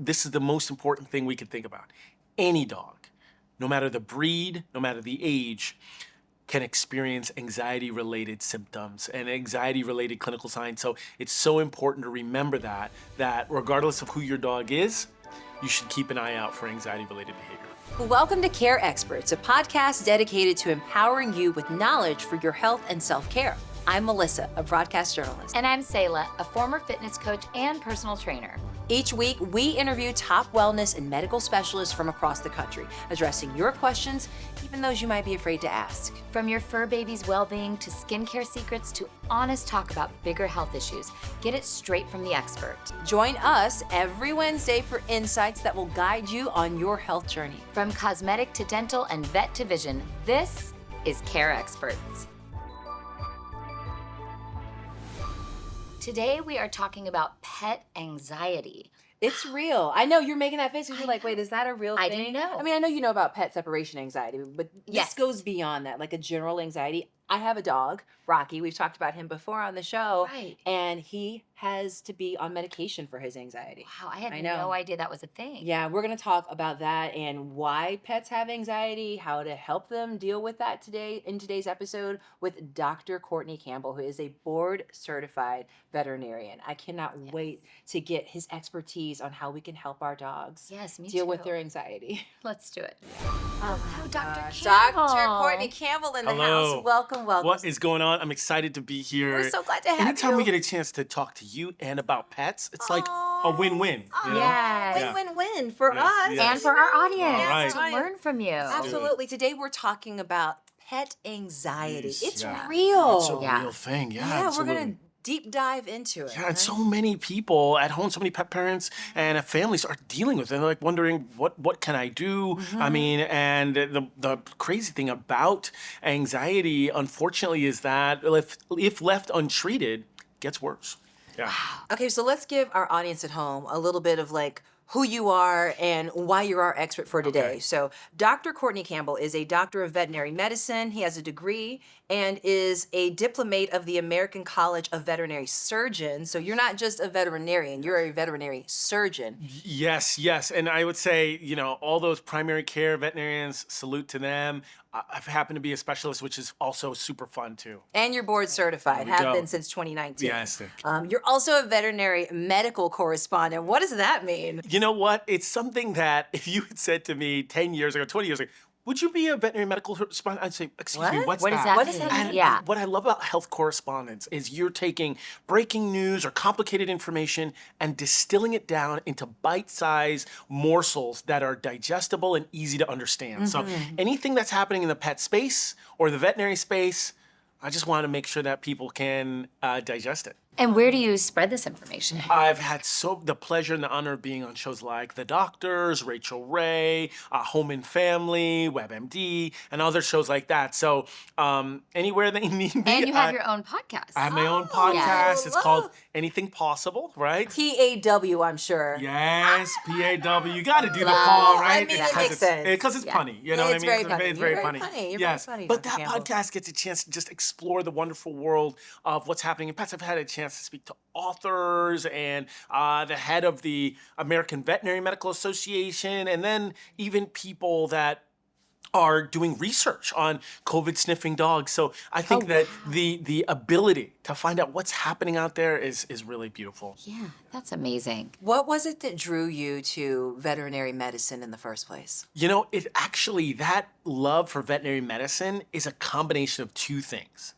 this is the most important thing we can think about. Any dog, no matter the breed, no matter the age, can experience anxiety-related symptoms and anxiety-related clinical signs. So it's so important to remember that regardless of who your dog is, you should keep an eye out for anxiety-related behavior. Welcome to Care Experts, a podcast dedicated to empowering you with knowledge for your health and self-care. I'm Melissa, a broadcast journalist. And I'm Selah, a former fitness coach and personal trainer. Each week, we interview top wellness and medical specialists from across the country, addressing your questions, even those you might be afraid to ask. From your fur baby's well-being to skincare secrets to honest talk about bigger health issues, get it straight from the expert. Join us every Wednesday for insights that will guide you on your health journey. From cosmetic to dental and vet to vision, this is Care Experts. Today, we are talking about pet anxiety. It's real. I know you're making that face because you're like, wait, is that a real thing? I didn't know. I mean, I know you know about pet separation anxiety, but Yes. this goes beyond that, like a general anxiety. I have a dog, Rocky. We've talked about him before on the show. Right. And he has to be on medication for his anxiety. Wow, I had I know. no idea that was a thing. Yeah, we're going to talk about that and why pets have anxiety, how to help them deal with that today in today's episode with Dr. Courtney Campbell, who is a board-certified veterinarian. I cannot wait to get his expertise on how we can help our dogs Yes, me deal too. with their anxiety. Let's do it. Oh, hello, Dr. Dr. Campbell. Courtney Campbell in the Hello. house. Welcome. What is going on? I'm excited to be here. We're so glad to have Anytime you. we get a chance to talk to you and about pets, it's like a win-win. You know? Yes. Win-win-win for Yes, us. yes. And for our audience Right. to learn from you. Absolutely. Today we're talking about pet anxiety. Jeez, It's yeah. real. It's a Yeah. real thing. Yeah, Yeah, we're absolutely. going to deep dive into it. Yeah, and so many people at home, so many pet parents and families are dealing with it. They're like wondering, what can I do? I mean, and the crazy thing about anxiety, unfortunately, is that if left untreated, it gets worse. Yeah. Okay, so let's give our audience at home a little bit of like who you are and why you're our expert for today. Okay. So Dr. Courtney Campbell is a doctor of veterinary medicine. He has a degree and is a diplomate of the American College of Veterinary Surgeons. So you're not just a veterinarian, you're a veterinary surgeon. Yes. And I would say, all those primary care veterinarians, salute to them. I've happened to be a specialist, which is also super fun too. And you're board certified, There we have go. been since 2019. Yes. You're also a veterinary medical correspondent. What does that mean? You know what? It's something that if you had said to me 10 years ago, 20 years ago, would you be a veterinary medical correspondent? I'd say, excuse me, What? what's What does that? that What does mean? that And Yeah. what I love about health correspondence is you're taking breaking news or complicated information and distilling it down into bite-sized morsels that are digestible and easy to understand. So anything that's happening in the pet space or the veterinary space, I just want to make sure that people can digest it. And where do you spread this information? I've had the pleasure and the honor of being on shows like The Doctors, Rachel Ray, Home and Family, WebMD, and other shows like that. So anywhere they need me. And you have your own podcast. I have my own podcast. yes. It's called Anything Possible, right? PAW, I'm sure. Yes, PAW. You got to do the Love. paw, right? I mean, it makes sense. Because it's punny. You know It's what I very mean? punny. It's You're very very punny. punny. You're Yes. very funny, But Dr. that Campbell. podcast gets a chance to just explore the wonderful world of what's happening in pets. I've had a chance to speak to authors and the head of the American Veterinary Medical Association, and then even people that are doing research on COVID sniffing dogs. So I think that the ability to find out what's happening out there is really beautiful. Yeah, that's amazing. What was it that drew you to veterinary medicine in the first place? That love for veterinary medicine is a combination of two things.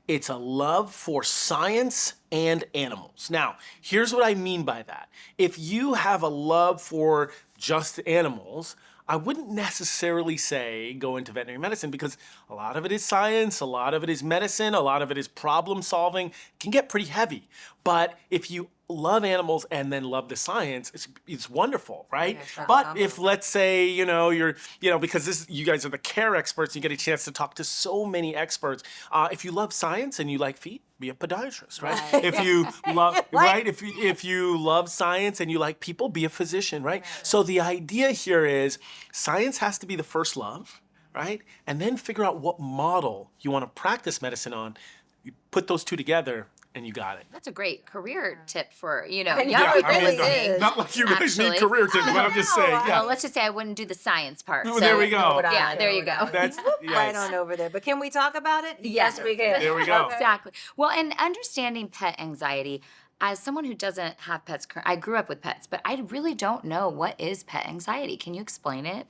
It's a love for science and animals. Now, here's what I mean by that. If you have a love for just animals, I wouldn't necessarily say go into veterinary medicine because a lot of it is science, a lot of it is medicine, a lot of it is problem solving. It can get pretty heavy. But if you love animals and then love the science, it's wonderful, right? Okay, But if let's say, you're, because you guys are the care experts, you get a chance to talk to so many experts. If you love science and you like feet, be a podiatrist, right? If you love, right? If you love science and you like people, be a physician, right? So the idea here is science has to be the first love, right? And then figure out what model you want to practice medicine on. You put those two together, and you got it. That's a great career tip for, younger Yeah, people. it really is. Not like you guys need Actually. career tips, but I'm just saying. Well, let's just say I wouldn't do the science part. Oh, so- there we go. Yeah, there you go. That's Right on over there. But can we talk about it? Yes. we can. There we go. Exactly. Well, and understanding pet anxiety, as someone who doesn't have pets, I grew up with pets, but I really don't know what is pet anxiety. Can you explain it?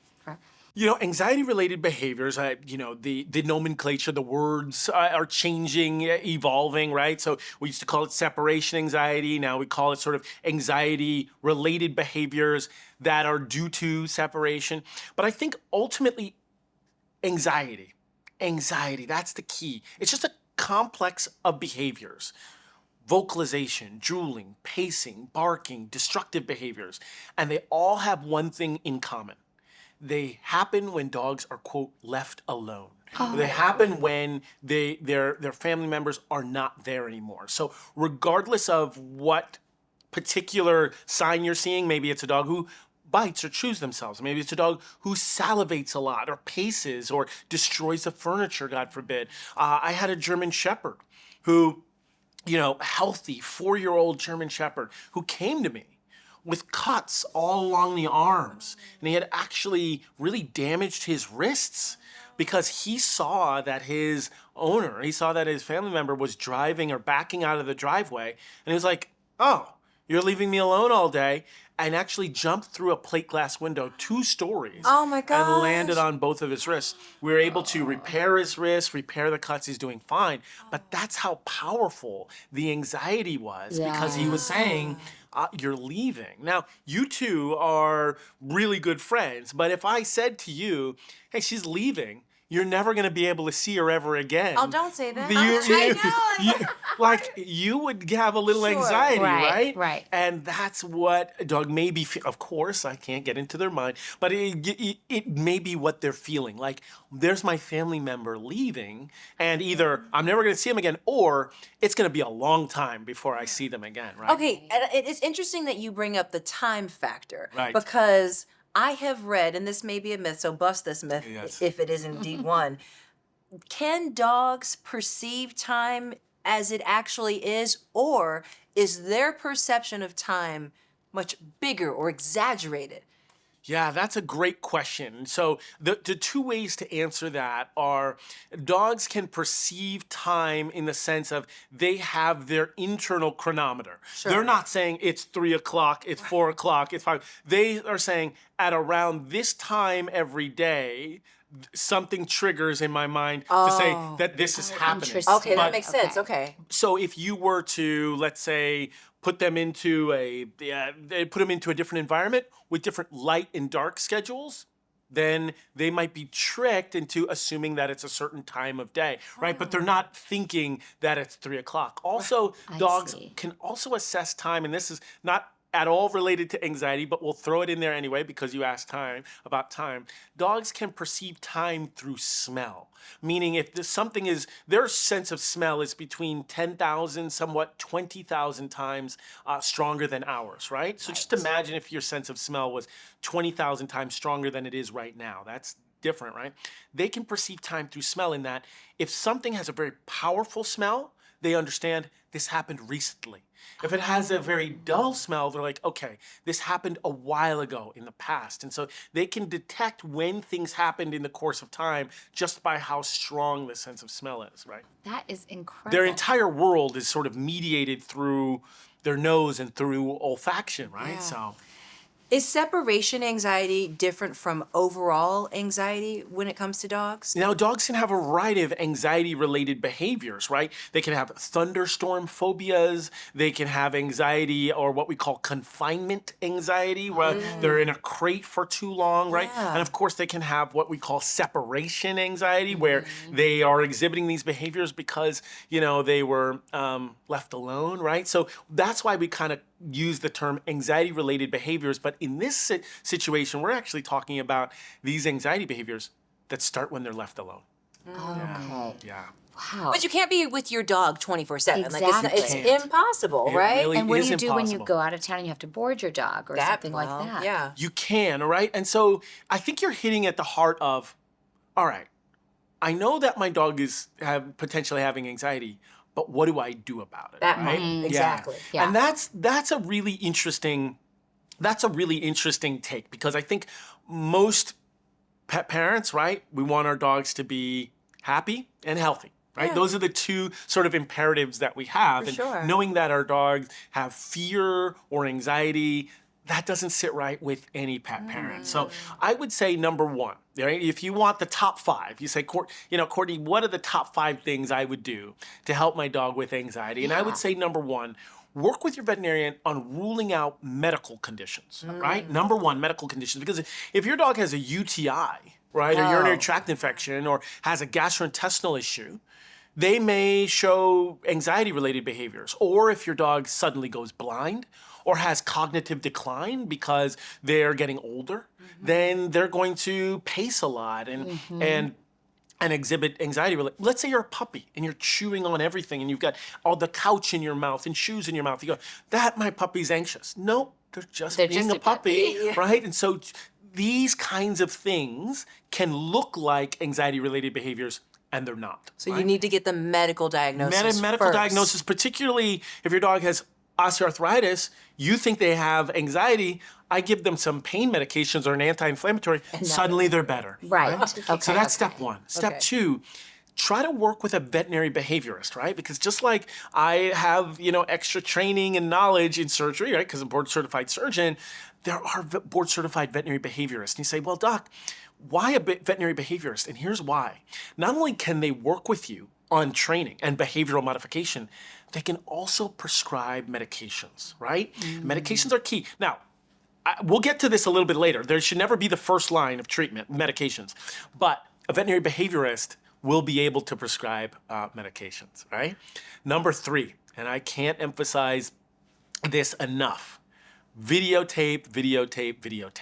Anxiety-related behaviors, the nomenclature, the words are changing, evolving, right? So we used to call it separation anxiety. Now we call it sort of anxiety-related behaviors that are due to separation. But I think ultimately, anxiety, that's the key. It's just a complex of behaviors. Vocalization, drooling, pacing, barking, destructive behaviors. And they all have one thing in common. They happen when dogs are, quote, left alone. Oh. They happen when their family members are not there anymore. So regardless of what particular sign you're seeing, maybe it's a dog who bites or chews themselves. Maybe it's a dog who salivates a lot or paces or destroys the furniture, God forbid. I had a German Shepherd who, healthy 4-year-old German Shepherd who came to me with cuts all along the arms. And he had actually really damaged his wrists because he saw that his family member was driving or backing out of the driveway. And he was like, oh, you're leaving me alone all day. And actually jumped through a plate glass window 2 stories. Oh my gosh. And landed on both of his wrists. We were able to repair his wrists, repair the cuts. He's doing fine. But that's how powerful the anxiety was because he was saying, you're leaving. Now, you two are really good friends. But if I said to you, hey, she's leaving, you're never going to be able to see her ever again. Oh, don't say that. You would have a little Sure. anxiety, right? Right. And that's what a dog may be. Of course, I can't get into their mind, but it may be what they're feeling. Like, there's my family member leaving, and either I'm never going to see them again, or it's going to be a long time before I see them again, right? Okay, and it's interesting that you bring up the time factor. Right. Because I have read, and this may be a myth, so bust this myth if it is indeed one. Can dogs perceive time as it actually is, or is their perception of time much bigger or exaggerated? Yeah, that's a great question. So the 2 ways to answer that are dogs can perceive time in the sense of they have their internal chronometer. Sure. They're not saying it's 3 o'clock, it's 4 o'clock, it's 5. They are saying at around this time every day, something triggers in my mind to say that this is happening. Interesting. Okay, that But- makes sense. Okay. So if you were to, let's say, put them into a different environment with different light and dark schedules, then they might be tricked into assuming that it's a certain time of day, right? But they're not thinking that it's 3 o'clock. Also, dogs can also assess time, and this is not at all related to anxiety, but we'll throw it in there anyway because you asked about time. Dogs can perceive time through smell, meaning if their sense of smell is between 10,000, somewhat 20,000 times stronger than ours, right? So just imagine if your sense of smell was 20,000 times stronger than it is right now. That's different, right? They can perceive time through smell in that if something has a very powerful smell, they understand this happened recently. If it has a very dull smell, they're like, okay, this happened a while ago in the past. And so they can detect when things happened in the course of time just by how strong the sense of smell is, right? That is incredible. Their entire world is sort of mediated through their nose and through olfaction, right? Yeah. So Is separation anxiety different from overall anxiety when it comes to dogs? now, dogs can have a variety of anxiety-related behaviors, right? They can have thunderstorm phobias. They can have anxiety or what we call confinement anxiety, where they're in a crate for too long, right? Yeah. And of course, they can have what we call separation anxiety, where they are exhibiting these behaviors because, they were left alone, right? So that's why we kind of use the term anxiety-related behaviors. But in this situation, we're actually talking about these anxiety behaviors that start when they're left alone. Okay. Yeah. Wow. But you can't be with your dog 24/7. Exactly. Like it's Can't. impossible, It right? really And what do you is do when you impossible. go out of town and you have to board your dog or something like that? Yeah. You can, all right? And so I think you're hitting at the heart of, all right, I know that my dog is potentially having anxiety, but what do I do about it? That right? moment, exactly. Yeah. And that's a really interesting take, because I think most pet parents, right, we want our dogs to be happy and healthy. Right? Yeah. Those are the two sort of imperatives that we have. For and sure. knowing that our dogs have fear or anxiety, that doesn't sit right with any pet parent. So I would say number one, right? If you want the top 5, you say, Courtney, what are the top 5 things I would do to help my dog with anxiety? And I would say number 1, work with your veterinarian on ruling out medical conditions, right? Number 1, medical conditions. Because if your dog has a UTI, right, or urinary tract infection, or has a gastrointestinal issue, they may show anxiety-related behaviors. Or if your dog suddenly goes blind or has cognitive decline because they're getting older, then they're going to pace a lot and exhibit anxiety. Let's say you're a puppy and you're chewing on everything and you've got all the couch in your mouth and shoes in your mouth. You go, my puppy's anxious. Nope, they're just being a puppy, right? And so these kinds of things can look like anxiety-related behaviors, and they're not. So you need to get the medical diagnosis Medical first. diagnosis, particularly if your dog has osteoarthritis, you think they have anxiety, I give them some pain medications or an anti-inflammatory, suddenly they're better. Right. Okay. So that's step 1. Step Okay. 2, try to work with a veterinary behaviorist, right? Because just like I have, extra training and knowledge in surgery, right? Because I'm a board-certified surgeon, there are board-certified veterinary behaviorists. And you say, well, doc, why a veterinary behaviorist? And here's why. Not only can they work with you on training and behavioral modification, they can also prescribe medications, right? Medications are key. Now, we'll get to this a little bit later. There should never be the first line of treatment, medications. But a veterinary behaviorist will be able to prescribe medications, right? Number 3, and I can't emphasize this enough, videotape.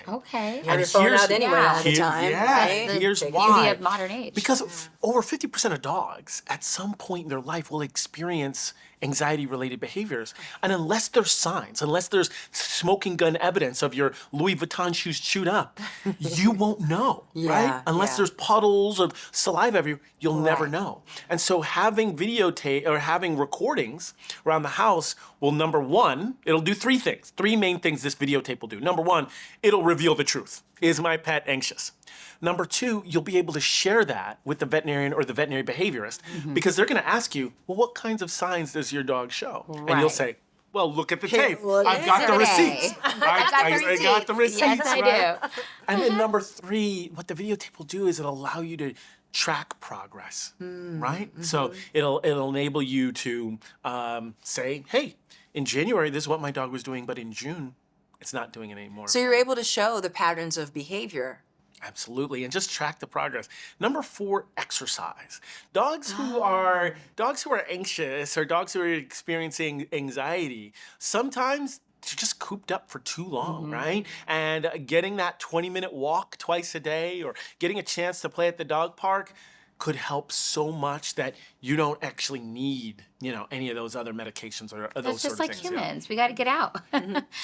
Okay. Have your phone out anyway all the time. Yeah, right? here's The why. beauty of modern age. Because over 50% of dogs at some point in their life will experience anxiety-related behaviors. And unless there's signs, unless there's smoking gun evidence of your Louis Vuitton shoes chewed up, you won't know, right? Unless there's puddles of saliva everywhere, you'll never know. And so having videotape or having recordings around the house will, number 1, it'll do 3 things. 3 main things this videotape will do. Number 1, it'll reveal the truth. Is my pet anxious? Number 2, you'll be able to share that with the veterinarian or the veterinary behaviorist because they're going to ask you, well, what kinds of signs does your dog show? And you'll say, well, look at the tape. I've got the receipts. I got the receipts. Yes, I right? And then number 3, what the videotape will do is it'll allow you to track progress, right? So it'll enable you to say, hey, in January, this is what my dog was doing, but in June, it's not doing it anymore. So you're able to show the patterns of behavior. Absolutely, and just track the progress. Number 4, exercise. Dogs who are anxious or dogs who are experiencing anxiety, sometimes they're just cooped up for too long, right? And getting that 20-minute walk twice a day or getting a chance to play at the dog park could help so much that you don't actually need, any of those other medications or those That's sort just of like things. humans. We got to get out.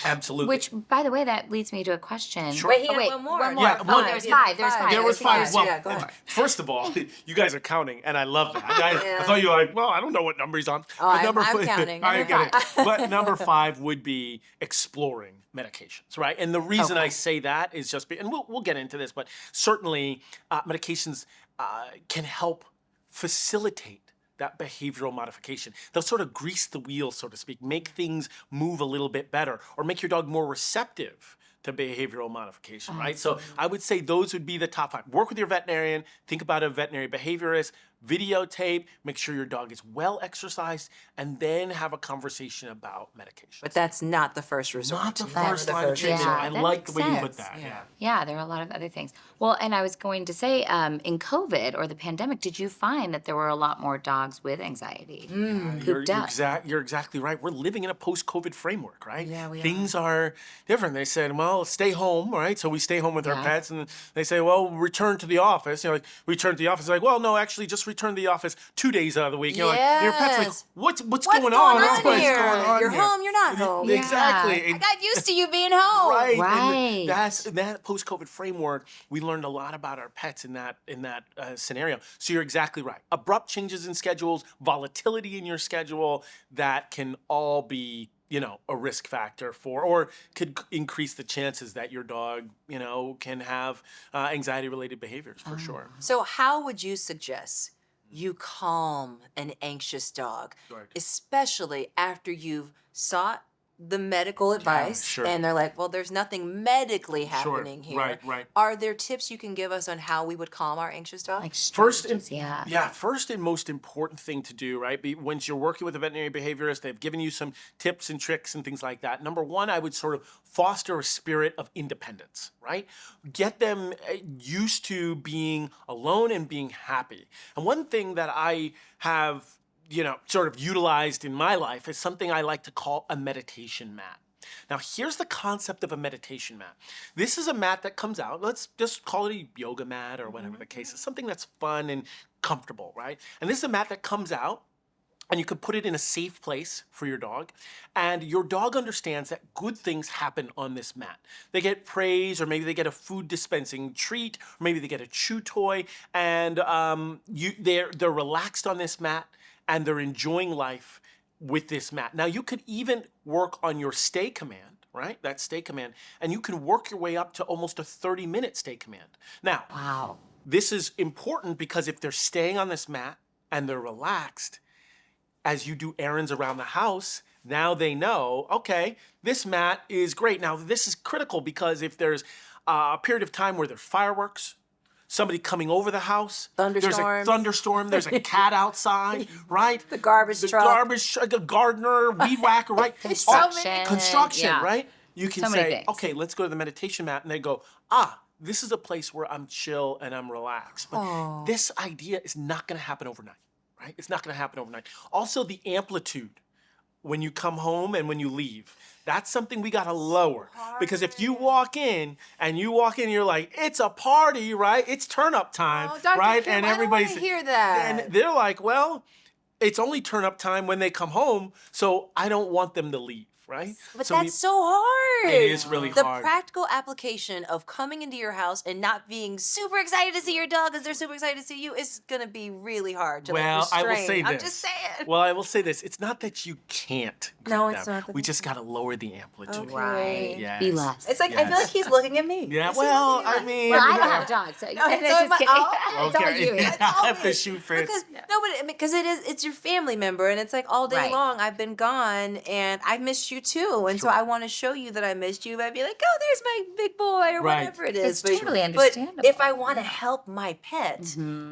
Absolutely. Which, by the way, that leads me to a question. Sure. Wait, he had one more. Yeah, Oh, there's 5. There's 5. There was 5. Well, Yeah, go ahead. first of all, you guys are counting, and I love that. I thought you were like, well, I don't know what number he's on. Oh, I'm counting. I Number get it. But number 5 would be exploring medications, right? And the reason I say that is just, and we'll get into this, but certainly medications can help facilitate that behavioral modification. They'll sort of grease the wheel, so to speak, make things move a little bit better, or make your dog more receptive to behavioral modification, right? So I would say those would be the top 5. Work with your veterinarian, think about a veterinary behaviorist, videotape, make sure your dog is well exercised, and then have a conversation about medication. But that's not the first resort. Not the That's first line of treatment. Yeah, I that like makes the way you put sense. that. Yeah, there are a lot of other things. Well, and I was going to say, in COVID or the pandemic, did you find that there were a lot more dogs with anxiety? You're Cooped up. exactly right. We're living in a post-COVID framework, right? Yeah, we Things are different. They said, well, stay home, right? So we stay home with our pets, and they say, well, return to the office. Return to the office. Like, well, no, actually, just return to the office 2 days out of the week. You're like, and your pet's like, Yes. what's What's going on? What's going What's on going on You're here? home, you're not home. Yeah. Exactly. I got used to you being home. Right. Right. And that post-COVID framework, we learned a lot about our pets in that scenario. So you're exactly right. Abrupt changes in schedules, volatility in your schedule, that can all be, a risk factor or could increase the chances that your dog, can have anxiety-related behaviors for sure. So how would you suggest you calm an anxious dog, Right. especially after you've sought the medical advice sure. and they're like, well, there's nothing medically happening here. Right. Are there tips you can give us on how we would calm our anxious dog? Like First and strategies, first and most important thing to do, right? Once you're working with a veterinary behaviorist, they've given you some tips and tricks and things like that. Number one, I would sort of foster a spirit of independence, right? Get them used to being alone and being happy. And one thing that I have sort of utilized in my life is something I like to call a meditation mat. Now, here's the concept of a meditation mat. This is a mat that comes out. Let's just call it a yoga mat or whatever the case is, something that's fun and comfortable, right? And this is a mat that comes out, and you can put it in a safe place for your dog. And your dog understands that good things happen on this mat. They get praise, or maybe they get a food dispensing treat, or maybe they get a chew toy, and they're relaxed on this mat, and they're enjoying life with this mat. Now, you could even work on your stay command, right? That stay command, and you can work your way up to almost a 30-minute stay command. Now, Wow. this is important because if they're staying on this mat and they're relaxed, as you do errands around the house, now they know, okay, this mat is great. Now, this is critical because if there's a period of time where there's fireworks, somebody coming over the house, there's a Thunderstorms. thunderstorm, there's a cat outside, right? The garbage truck. A gardener, weed whacker, right? Construction. Construction, Yeah. right? You can So many say, things. okay, let's go to the meditation mat, and they go, this is a place where I'm chill and I'm relaxed. But this idea is not gonna happen overnight, right? It's not gonna happen overnight. Also, the amplitude when you come home and when you leave, that's something we gotta lower. Because if you walk in and you're like, it's a party, right? It's turn up time, Oh, Dr. right? Kim, And I don't everybody's wanna hear that. And they're like, well, it's only turn up time when they come home, so I don't want them to leave, right? But So we- that's so hard. It is really the hard. practical application of coming into your house and not being super excited to see your dog because they're super excited to see you is going to be really hard to Well, I will restrain. say I'm this. just saying. Well, I will say this. It's not that you can't greet No, it's them. not that We you just got to lower the amplitude. Okay. Right. Yes. Be less. It's like, I feel Yes. like he's looking at me. Yeah, Is he well, looking at I me? mean... Well, I don't Yeah. have dogs, so No, it's so just am I- kidding. oh, It's all Okay. you. It's all I have to me. shoot Fritz. Because it's your family member, and it's like all day Right. long I've been gone, and I missed you too, and so I want to show you that I missed you. I'd be like, oh, there's my big boy, or Right. whatever it is. It's totally But understandable. if I want to help my pet,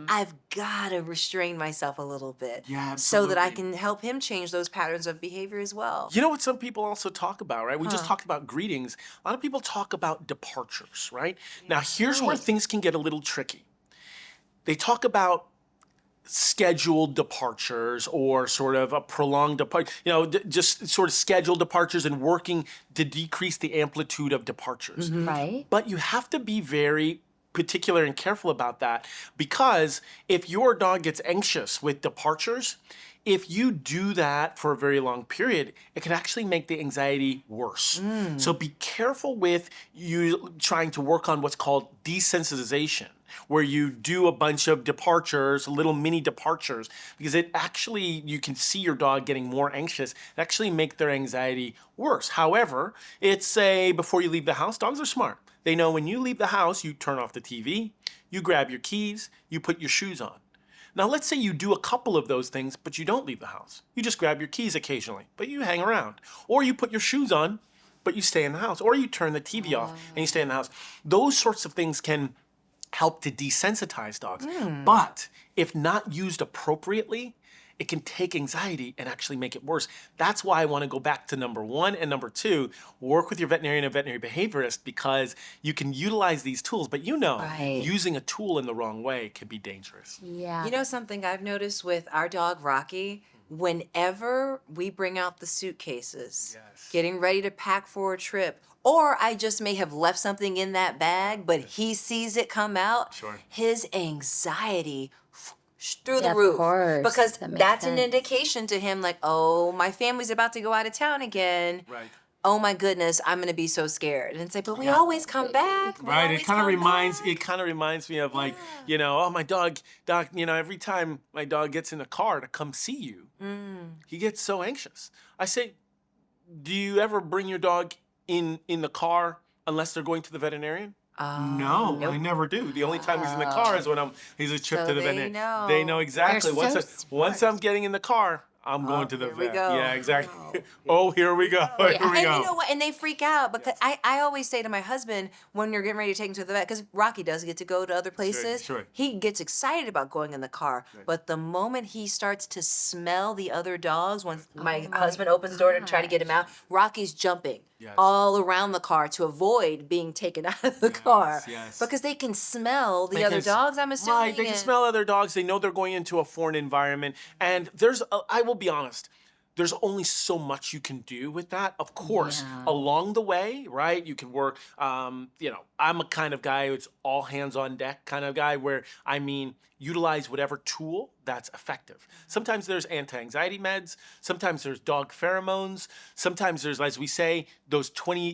I've got to restrain myself a little bit, Yeah, so that I absolutely. can help him change those patterns of behavior as well. You know what some people also talk about, right? We just talked about greetings. A lot of people talk about departures, right? Now, here's where things can get a little tricky. They talk about scheduled departures or sort of a prolonged departure, just sort of scheduled departures and working to decrease the amplitude of departures. Right? But you have to be very particular and careful about that, because if your dog gets anxious with departures, if you do that for a very long period, it can actually make the anxiety worse. So be careful with you trying to work on what's called desensitization, where you do a bunch of departures, little mini departures, because it actually, you can see your dog getting more anxious, actually make their anxiety worse. However, it's say before you leave the house, dogs are smart. They know when you leave the house, you turn off the TV, you grab your keys, you put your shoes on. Now, let's say you do a couple of those things, but you don't leave the house. You just grab your keys occasionally, but you hang around. Or you put your shoes on, but you stay in the house. Or you turn the TV off and you stay in the house. Those sorts of things can help to desensitize dogs. But if not used appropriately, it can take anxiety and actually make it worse. That's why I want to go back to number one and number two, work with your veterinarian and veterinary behaviorist, because you can utilize these tools, but Right. using a tool in the wrong way can be dangerous. Yeah. You know something I've noticed with our dog Rocky? Whenever we bring out the suitcases, getting ready to pack for a trip, or I just may have left something in that bag, but he sees it come out, Sure. his anxiety through the Yeah, of roof. course. Because That makes that's an sense. indication to him, like, oh, my family's about to go out of town again. Right. Oh my goodness, I'm gonna be so scared. And it's like, but we always come back. We Right. It always kind of come reminds back. me of like, oh, my dog, Doc, every time my dog gets in the car to come see you, he gets so anxious. I say, do you ever bring your dog in the car unless they're going to the veterinarian? No, I never do. The only time he's in the car is when he's a trip So to the they veterinarian. know. They know exactly. They're so Once I'm getting in the car, I'm going to the here we vet. go. Yeah, exactly. Oh, here we go. Here we And go. you know what? And they freak out because I always say to my husband when you're getting ready to take him to the vet, because Rocky does get to go to other places. Sure. He gets excited about going in the car. But the moment he starts to smell the other dogs, when my husband opens the door to try to get him out, Rocky's jumping Yes. all around the car to avoid being taken out of the car. yes. Because they can smell the They other can- dogs, I'm assuming. Right, they can and- smell other dogs. They know they're going into a foreign environment. And I will be honest, there's only so much you can do with that. Of course, Yeah. along the way, right, you can work, I'm a kind of guy who's all hands on deck kind of guy where, utilize whatever tool that's effective. Sometimes there's anti-anxiety meds. Sometimes there's dog pheromones. Sometimes there's, as we say, those 20,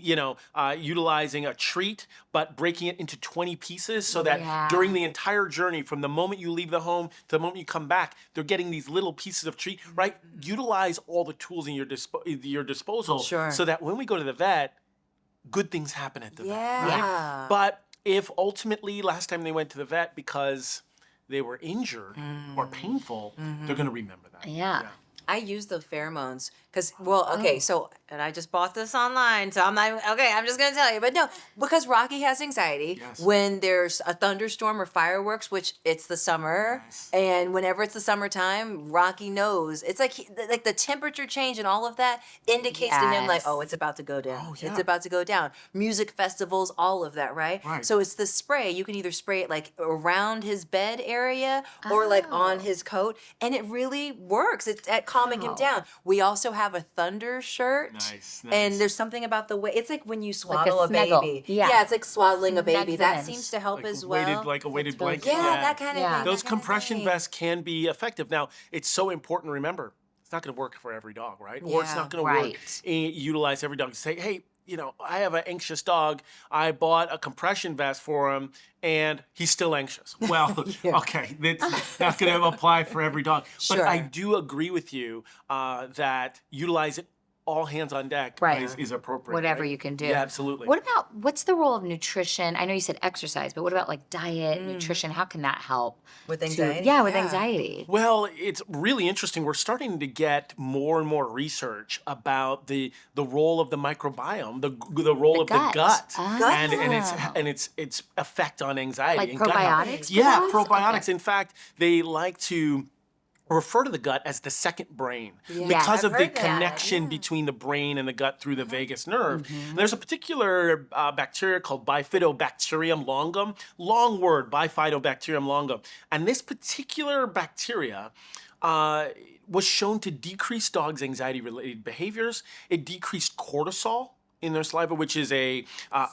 utilizing a treat, but breaking it into 20 pieces so that during the entire journey, from the moment you leave the home to the moment you come back, they're getting these little pieces of treat, right? Utilize all the tools in your disposal Sure. so that when we go to the vet, good things happen at the vet. Right? Yeah. But if ultimately last time they went to the vet because they were injured or painful, they're going to remember that. Yeah. I use the pheromones because, so, and I just bought this online, so I'm just going to tell you. But no, because Rocky has anxiety Yes. when there's a thunderstorm or fireworks, which it's the summer. Yes. And whenever it's the summertime, Rocky knows. It's like like the temperature change and all of that indicates to him like, Yes. oh, it's about to go down. Oh, yeah. It's about to go down. Music festivals, all of that, right? Right. So it's the spray. You can either spray it like around his bed area or like on his coat. And it really works. It's at calming him down. We also have a thunder shirt. Nice, And nice. there's something about the way it's like when you swaddle a snuggle. baby. Yeah. It's like swaddling a baby. That Snuggles. seems to help Like as a well. weighted really blanket. good. yeah, that kind of Yeah. thing. Those that kind of compression thing. vests can be effective. Now, it's so important to remember, it's not going to work for every dog, right? Or it's Yeah, not going to work right. utilize every dog. Say, hey, I have an anxious dog. I bought a compression vest for him, and he's still anxious. Well, okay, that's not going to apply for every dog. But Sure. I do agree with you that utilize it all hands on deck Right. is appropriate. Whatever right? you can do. Yeah, absolutely. What's the role of nutrition? I know you said exercise, but what about like diet, nutrition? How can that help? With to- anxiety? Yeah, with Yeah. anxiety. Well, it's really interesting. We're starting to get more and more research about the role of the microbiome, the role of gut. the gut, Oh. and its effect on anxiety. Like and gut health. probiotics, Yeah, perhaps? probiotics. Okay. In fact, they like to refer to the gut as the second brain Yeah, because I've of the heard that, connection yeah. between the brain and the gut through the vagus nerve. And there's a particular bacteria called Bifidobacterium longum, long word, Bifidobacterium longum. And this particular bacteria was shown to decrease dogs' anxiety-related behaviors. It decreased cortisol in their saliva, which is a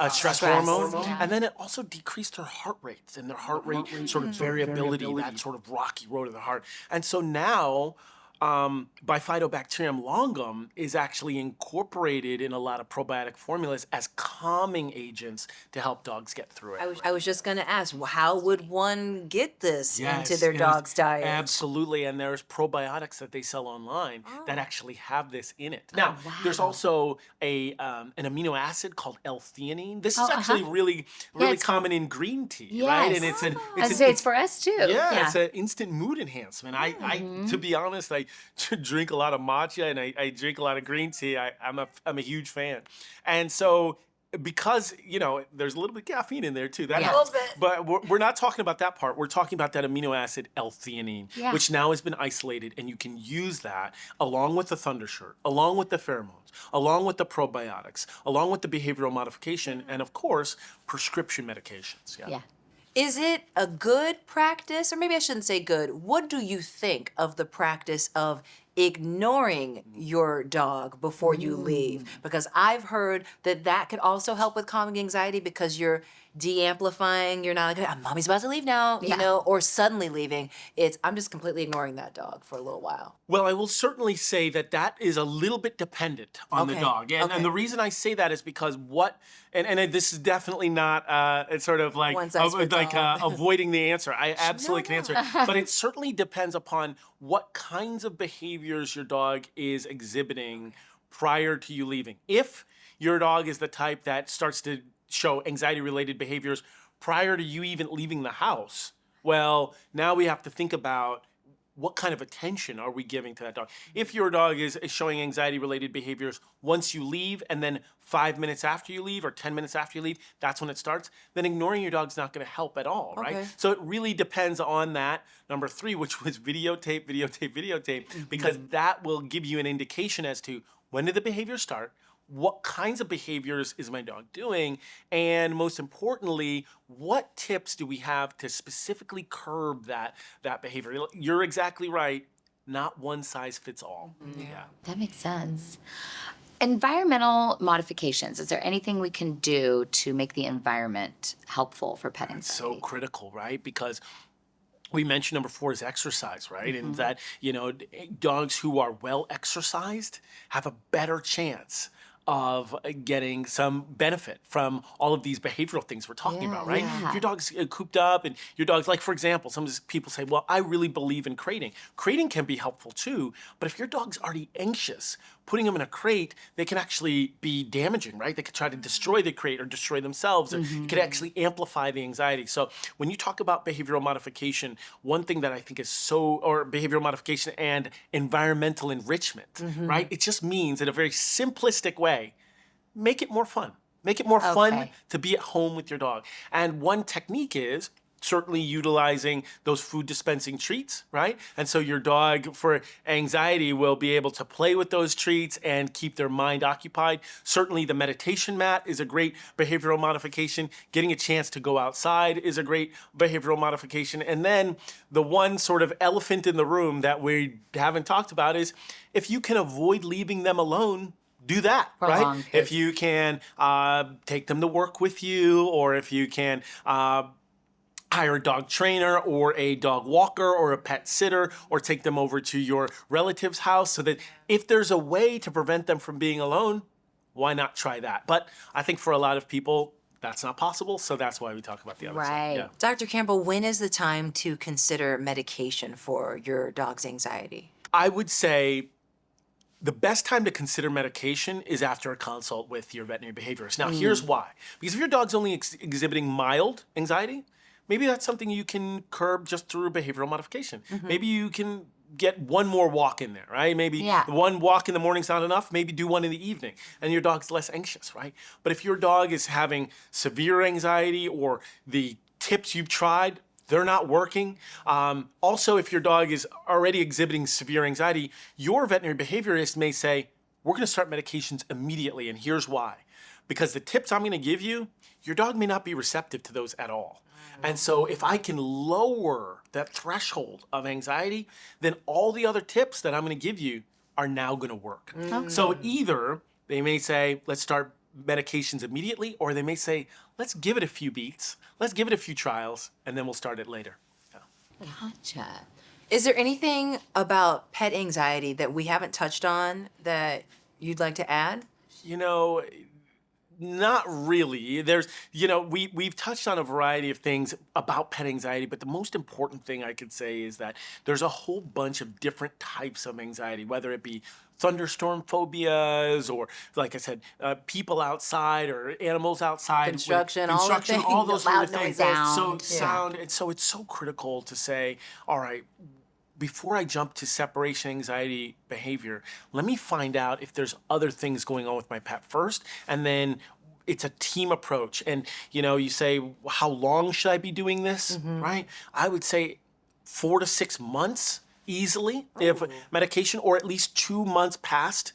stress hormone. Yeah. And then it also decreased their heart rates and their heart rate sort of variability, that sort of rocky road of the heart. And so now, Bifidobacterium longum is actually incorporated in a lot of probiotic formulas as calming agents to help dogs get through it. I was just going to ask, how would one get this into Yes, their yes, dog's diet? Absolutely, and there's probiotics that they sell online that actually have this in it. Now, wow. there's also an amino acid called L-theanine. This is Oh, actually really it's- common in green tea, right? Yes. And it's an I was say it's for us too. yeah, it's an instant mood enhancement. I to be honest, I drink a lot of matcha and I drink a lot of green tea. I'm a huge fan, and so because there's a little bit of caffeine in there too. That Yeah. helps. A little bit. But we're not talking about that part. We're talking about that amino acid L-theanine, Yeah. which now has been isolated, and you can use that along with the thunder shirt, along with the pheromones, along with the probiotics, along with the behavioral modification, and of course prescription medications. Yeah. Is it a good practice, or maybe I shouldn't say good, what do you think of the practice of ignoring your dog before you leave? Because I've heard that could also help with calming anxiety because you're de-amplifying. You're not like, mommy's about to leave now, you know, or suddenly leaving. It's, I'm just completely ignoring that dog for a little while. Well, I will certainly say that that is a little bit dependent on the dog. And the reason I say that is because and this is definitely not it's sort of like, avoiding the answer. I absolutely can answer it. But it certainly depends upon what kinds of behaviors your dog is exhibiting prior to you leaving. If your dog is the type that starts to show anxiety-related behaviors prior to you even leaving the house, well, now we have to think about what kind of attention are we giving to that dog. If your dog is showing anxiety-related behaviors once you leave and then 5 minutes after you leave or 10 minutes after you leave, that's when it starts, then ignoring your dog's not gonna help at all, right? So it really depends on that. Number 3, which was videotape, because that will give you an indication as to when did the behavior start, what kinds of behaviors is my dog doing, and most importantly, what tips do we have to specifically curb that behavior? You're exactly right. Not one size fits all. Yeah. That makes sense. Environmental modifications. Is there anything we can do to make the environment helpful for pet anxiety? It's so critical, right? Because we mentioned number 4 is exercise, right? And that, you know, dogs who are well exercised have a better chance of getting some benefit from all of these behavioral things we're talking about, right? If your dog's cooped up and your dog's, like, for example, some people say, well, I really believe in crating. Crating can be helpful too, but if your dog's already anxious, putting them in a crate, they can actually be damaging, right? They could try to destroy the crate or destroy themselves, or it could actually amplify the anxiety. So when you talk about behavioral modification, one thing that I think is or behavioral modification and environmental enrichment, right? It just means, in a very simplistic way, make it more fun. Make it more fun to be at home with your dog. And one technique is certainly utilizing those food dispensing treats, right? And so your dog, for anxiety, will be able to play with those treats and keep their mind occupied. Certainly the meditation mat is a great behavioral modification. Getting a chance to go outside is a great behavioral modification. And then the one sort of elephant in the room that we haven't talked about is, if you can avoid leaving them alone, do that, right? If you can take them to work with you, or if you can hire a dog trainer or a dog walker or a pet sitter, or take them over to your relative's house, so that if there's a way to prevent them from being alone, why not try that? But I think for a lot of people, that's not possible, so that's why we talk about the other side. Yeah. Dr. Campbell, when is the time to consider medication for your dog's anxiety? I would say the best time to consider medication is after a consult with your veterinary behaviorist. Now, here's why. Because if your dog's only exhibiting mild anxiety, maybe that's something you can curb just through behavioral modification. Maybe you can get one more walk in there, right? Maybe one walk in the morning's not enough. Maybe do one in the evening, and your dog's less anxious, right? But if your dog is having severe anxiety, or the tips you've tried, they're not working. Also, if your dog is already exhibiting severe anxiety, your veterinary behaviorist may say, we're gonna start medications immediately, and here's why. Because the tips I'm gonna give you, your dog may not be receptive to those at all. And so if I can lower that threshold of anxiety, then all the other tips that I'm gonna give you are now gonna work. So either they may say, let's start medications immediately, or they may say, let's give it a few beats, let's give it a few trials, and then we'll start it later. Gotcha. Is there anything about pet anxiety that we haven't touched on that you'd like to add? You know, not really. There's, you know, we've touched on a variety of things about pet anxiety, but the most important thing I could say is that there's a whole bunch of different types of anxiety, whether it be thunderstorm phobias, or, like I said, people outside or animals outside. Construction, all those sort of things. Sound. And so it's so critical to say, all right, before I jump to separation anxiety behavior, let me find out if there's other things going on with my pet first, and then it's a team approach. And, you know, you say, how long should I be doing this, right? I would say 4 to 6 months easily, if medication, or at least 2 months past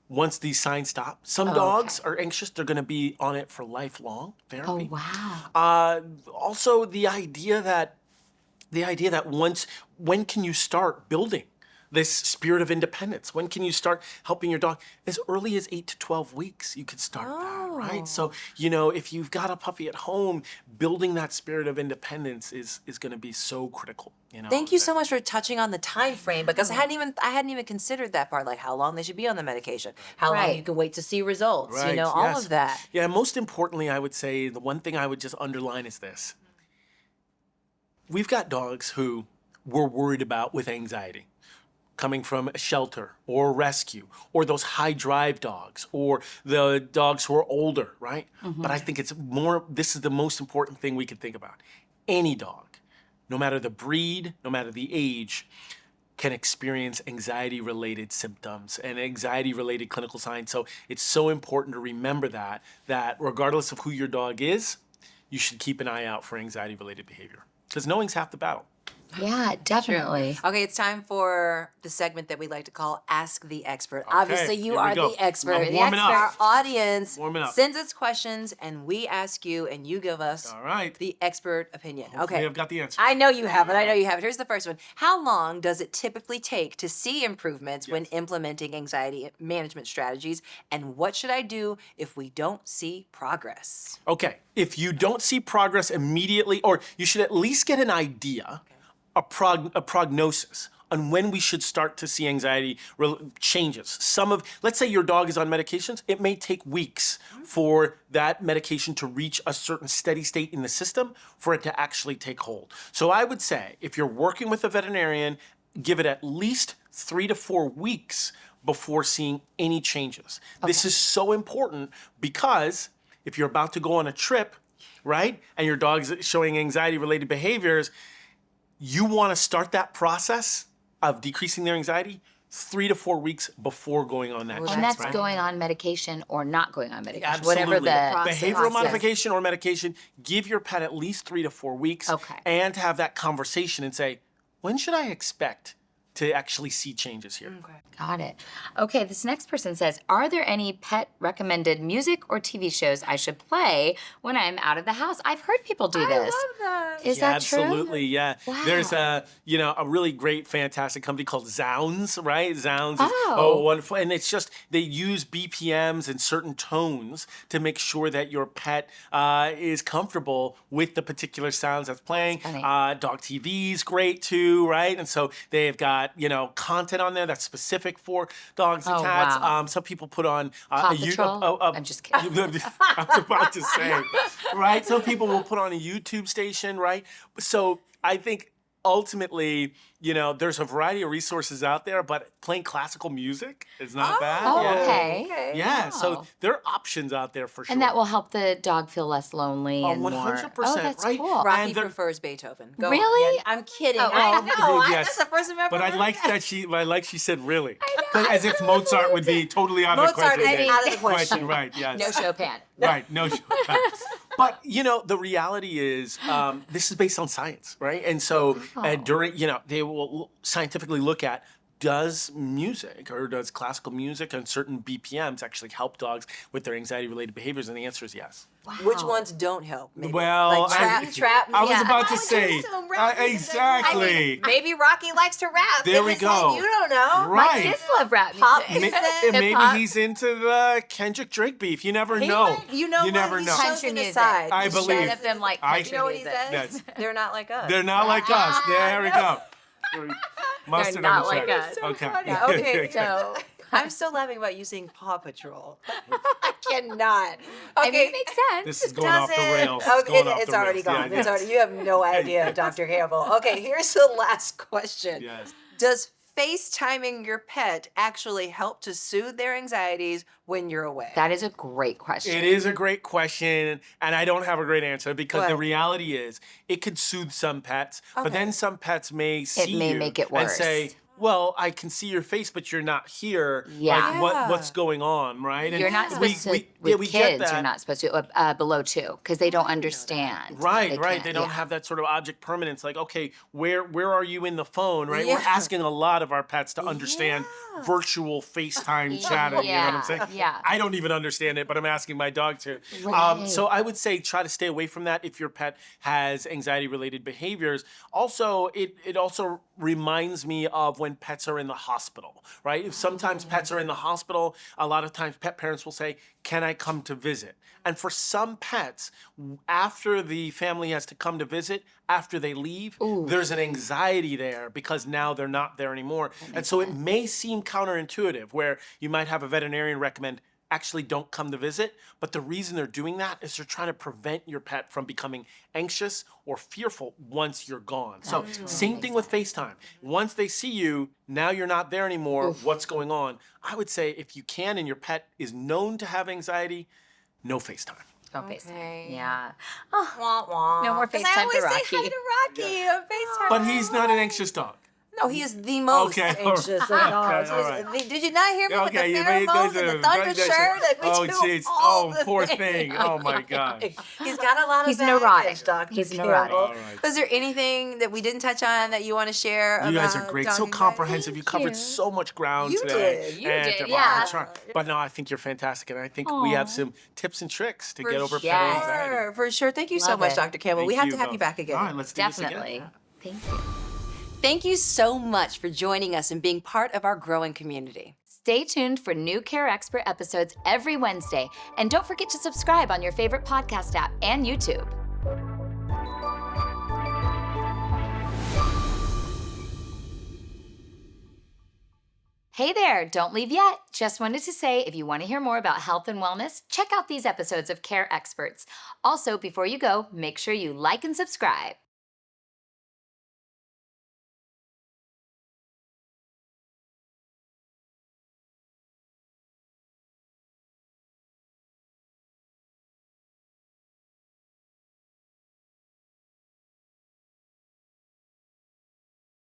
once these signs stop. Some dogs are anxious, they're gonna be on it for lifelong therapy. Oh, wow. Also, the idea that when can you start building this spirit of independence. When can you start helping your dog? As early as 8 to 12 weeks, you could start that, right? So, if you've got a puppy at home, building that spirit of independence is going to be so critical. Thank you so much for touching on the time frame, because I hadn't even considered that part, like how long they should be on the medication, how long Right. you can wait to see results, Right, all yes. of that. Yeah, most importantly, I would say the one thing I would just underline is this. We've got dogs who we're worried about with anxiety, coming from a shelter or a rescue, or those high drive dogs, or the dogs who are older, right? But I think this is the most important thing we can think about. Any dog, no matter the breed, no matter the age, can experience anxiety-related symptoms and anxiety-related clinical signs. So it's so important to remember that regardless of who your dog is, you should keep an eye out for anxiety-related behavior, because knowing's half the battle. Yeah, definitely. Okay, it's time for the segment that we like to call Ask the Expert. Okay, Obviously, you here we are go. the expert. I'm warming up. Our audience Warming up. sends us questions, and we ask you, and you give us All right. the expert opinion. Hopefully Okay. I've got the answer. I know you have it. I know you have it. Here's the first one. How long does it typically take to see improvements when implementing anxiety management strategies? And what should I do if we don't see progress? Okay, if you don't see progress immediately, or you should at least get an idea, a prognosis on when we should start to see anxiety changes. Let's say your dog is on medications, it may take weeks for that medication to reach a certain steady state in the system for it to actually take hold. So I would say, if you're working with a veterinarian, give it at least 3 to 4 weeks before seeing any changes. This is so important because if you're about to go on a trip, right, and your dog's showing anxiety-related behaviors, you want to start that process of decreasing their anxiety 3 to 4 weeks before going on that trip. And that's right? going on medication or not going on medication, Absolutely. whatever the Behavioral process. modification or medication, give your pet at least 3 to 4 weeks. Okay. And have that conversation and say, when should I expect to actually see changes here? Got it. Okay, this next person says, are there any pet recommended music or TV shows I should play when I'm out of the house? I've heard people do this. that. Is Yeah, that true? absolutely, yeah. Wow. There's a really great, fantastic company called Zounds, right? Zounds is Oh. wonderful. And it's just, they use BPMs and certain tones to make sure that your pet is comfortable with the particular sounds that's playing. That's Dog TV is great too, right? And so they've got, content on there that's specific for dogs and Oh, cats. wow. Some people put on Paw Patrol? I'm just kidding. I was about to say, right? Some people will put on a YouTube station, right? So I think ultimately, there's a variety of resources out there, but playing classical music is not bad. Oh, Yeah. okay. Yeah, so Wow. there are options out there for sure. And that will help the dog feel less lonely and more. 100%, Oh, that's right? cool. Rocky And there- prefers Beethoven. Go on. Really? Yeah, I'm kidding. Oh, I well, know. yes. That's the first time I've ever But I heard like that. she said really. As if Mozart would be totally out of the Mozart question. is out of the question. Right, yes. No Chopin. Right, no. But the reality is, this is based on science, right? And so during, they will scientifically look at, does music or does classical music on certain BPMs actually help dogs with their anxiety-related behaviors? And the answer is yes. Which ones don't help? Maybe? Well, like trap. I was yeah. about to Oh, say, you're so right. exactly. Maybe Rocky likes to rap. There in we his go. head, you don't know. My Right. kids love rap music. Pop And music. maybe Hip-hop. he's into the Kendrick Drake beef. You never He know. might- you know You what? never He's know. chosen Country a music. side. I He's believe. None of them like I- country You know what he music. says? Yes. They're not like us. They're not like us. There we go. Mustard not on the like check. us. Okay. Yeah, okay, So, I'm still laughing about you saying Paw Patrol. I cannot. I mean, it makes sense. This is going off the Does it? rails. Okay, going off it's the already rails. gone. Yeah, It's yeah. already. You have no idea, Dr. Campbell. Okay, here's the last question. Yes. Does FaceTiming your pet actually help to soothe their anxieties when you're away? That is a great question. It is a great question, and I don't have a great answer because What? the reality is it could soothe some pets, but then some pets may see may you make it and worse. say, well, I can see your face, but you're not here. Yeah. Like, what's going on, right? And You're not supposed to, with we get kids, that. you're not supposed to, below 2, because they don't understand. Right, They right. can't- They don't yeah. have that sort of object permanence. Like, okay, where are you in the phone, right? Yeah. We're asking a lot of our pets to understand virtual FaceTime chatting. You know what I'm saying? Yeah. I don't even understand it, but I'm asking my dog to. Right. So I would say try to stay away from that if your pet has anxiety-related behaviors. Also, it also reminds me of when when pets are in the hospital, right? If sometimes pets are in the hospital, a lot of times pet parents will say, can I come to visit? And for some pets, after the family has to come to visit, after they leave, there's an anxiety there because now they're not there anymore. And so it may seem counterintuitive where you might have a veterinarian recommend actually don't come to visit, but the reason they're doing that is they're trying to prevent your pet from becoming anxious or fearful once you're gone. So same thing with FaceTime. Once they see you, now you're not there anymore, what's going on? I would say if you can and your pet is known to have anxiety, no FaceTime. Don't FaceTime. Yeah. Wah, wah. No more 'Cause FaceTime I always for say Rocky. hi to Rocky on FaceTime. But he's not an anxious dog. No, he is the most Okay, all anxious of dogs. all right. Did you not hear me with the Okay, you made pheromones and the thunder shirt? Like, we oh, do jeez. all Oh, the poor things. thing. Oh, my God. He's got a lot of He's baggage, neurotic. Dr. He's Campbell. neurotic. All right. Was there anything that we didn't touch on that you want to share? You guys about are great. dog So anxiety? comprehensive. You covered so much ground You today. did. You And, did, well, yeah. I'm trying- But no, I think you're fantastic. And I think we have some tips and tricks to get over pet sure. anxiety. For sure. Thank you so Love much, it. Dr. Campbell. Thank we have to have both. you back again. All right, let's do this Definitely. again. Thank you. Thank you so much for joining us and being part of our growing community. Stay tuned for new Care Expert episodes every Wednesday. And don't forget to subscribe on your favorite podcast app and YouTube. Hey there, don't leave yet. Just wanted to say if you want to hear more about health and wellness, check out these episodes of Care Experts. Also, before you go, make sure you like and subscribe.